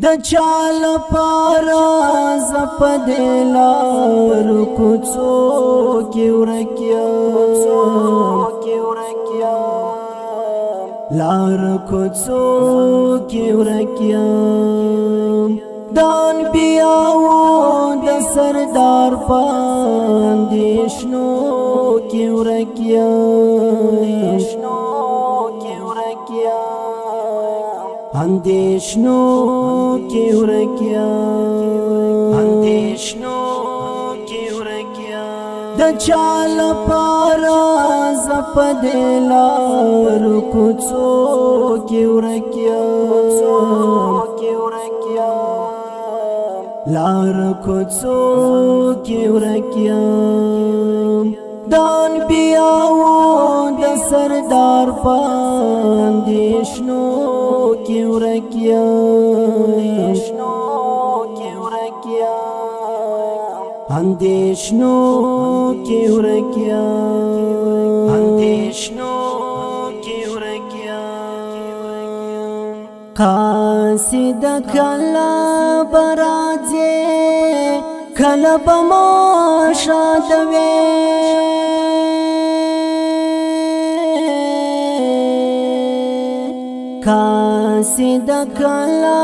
د چال پارا زپدلار کوڅو کې ورکیا لار کوڅو کې ورکیا دان بیاو د سردار پاندیشنو کې ورکیا اندیشنو کی ورکیا د چال پارا زپدلار کوڅو کی ورکیا لار کوڅو کی ورکیا دان بیاو د سردار پاندیشنو کی ورکیا اندیشنو کی ورکیا قاصد کلا برازه کلا بما شادوه قاصد کلا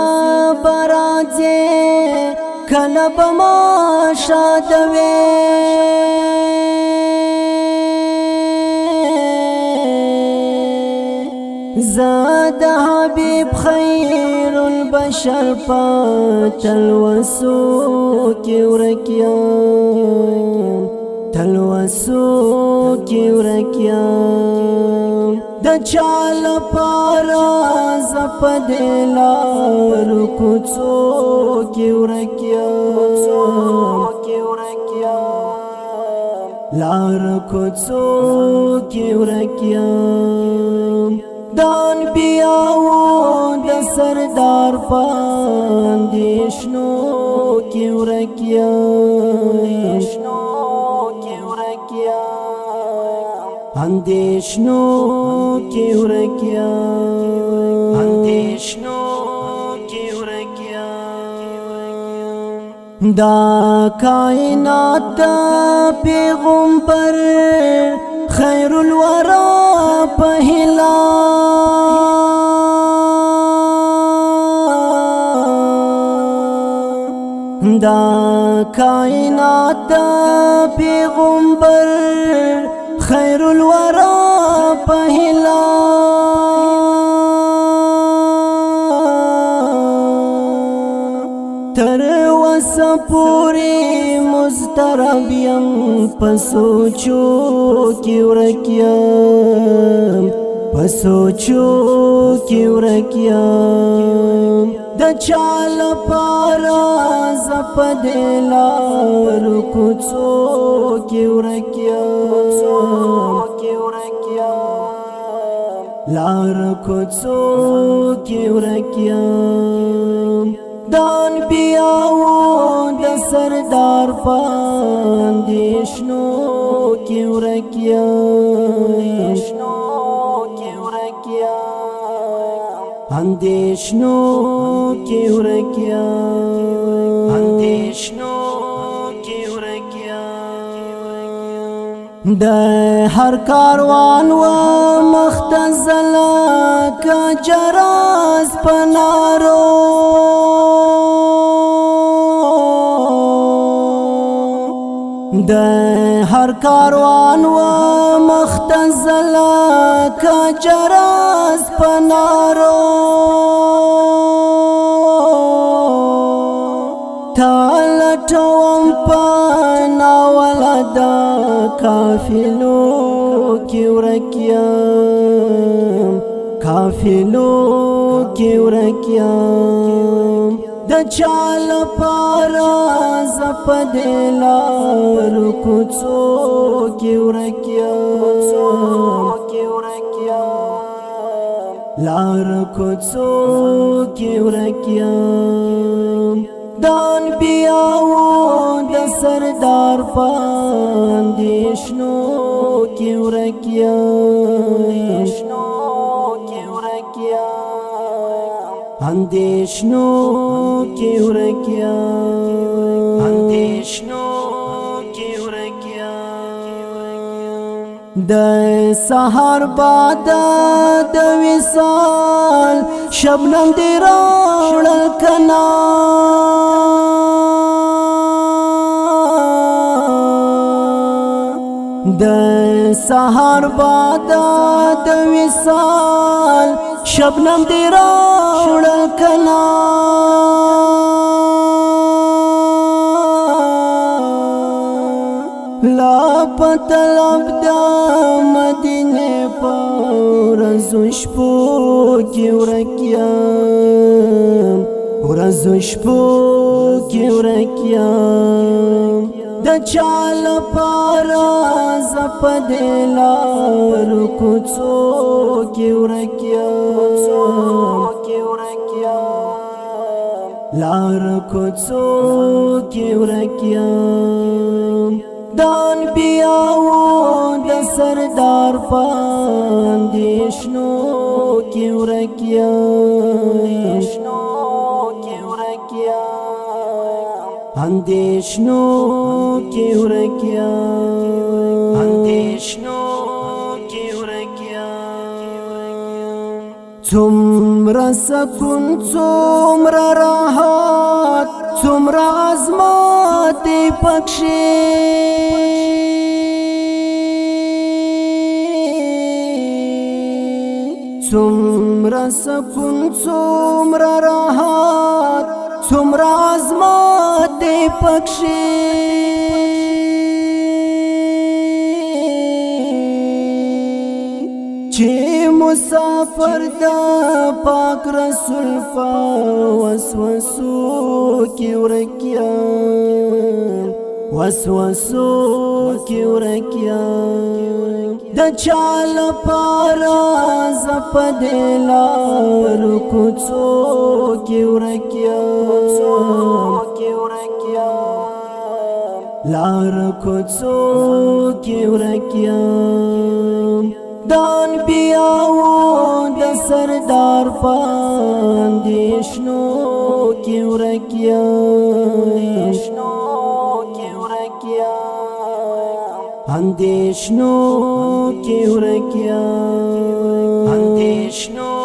برازه کلا بما شادوه زاد حبیب خیر البشر تلوسو کی ورکیا د چال پارا زپدلار کوڅو کی ورکیا لار کوڅو کی ورکیا دان بیاو د سردار پاندیشنو کی ورکیا اندیشنو کی ورکیا دا کائنات پیغمبر خیر الورا پہلا دا کائنات پیغمبر خیر الورا پہلا تر وسا پوری مستربیم پسوچو کی ورکیا د چال پارا زپدلار کوڅو کی ورکیا لار کوڅو کی ورکیا دان بیاو د سردار پاندیشنو کی ورکیا اندیشنو کی ورکیا د هر کاروان و مختزل کا جراس پنارو د هر کاروان و مختزل کا جراس پنارو تالټوم پنا ولدا کافلو کی ورکیا د چال پارا زپدلار کوڅو کی ورکیا لار کوڅو کی ورکیا دان بیاو د سردار پاندیشنو کی ورکیا اندیشنو کی ورکیا اندیشنو کی ورکیا د سحر باد د وصال شبنم دی راوړل کنا د سحر باد د وصال شبنم دی راوړل کنا لا پتلب د مدینه پر زشپو کی ورکیا ورزشپو کی ورکیا د چال پارا زپدلار کوڅو کی ورکیا لار کوڅو کی ورکیا دان بیاو د سردار پاندیشنو کی ورکیا اندیشنو کی ورکیا اندیشنو کی ورکیا څومره سکون څومره راحت څومره عظمت پکښې څومره سکون څومره راحت څومره عظمت پکښې چې مسافر د پاک رسول په وسوسو کې ورکیا وسوسو کې ورکیا د چال پارا زپدلار کوڅو کې ورکیا لار کوڅو کې ورکیا دان بیاو د سردار پاندیشنو کی ورکیا اندیشنو کی ورکیا اندیشنو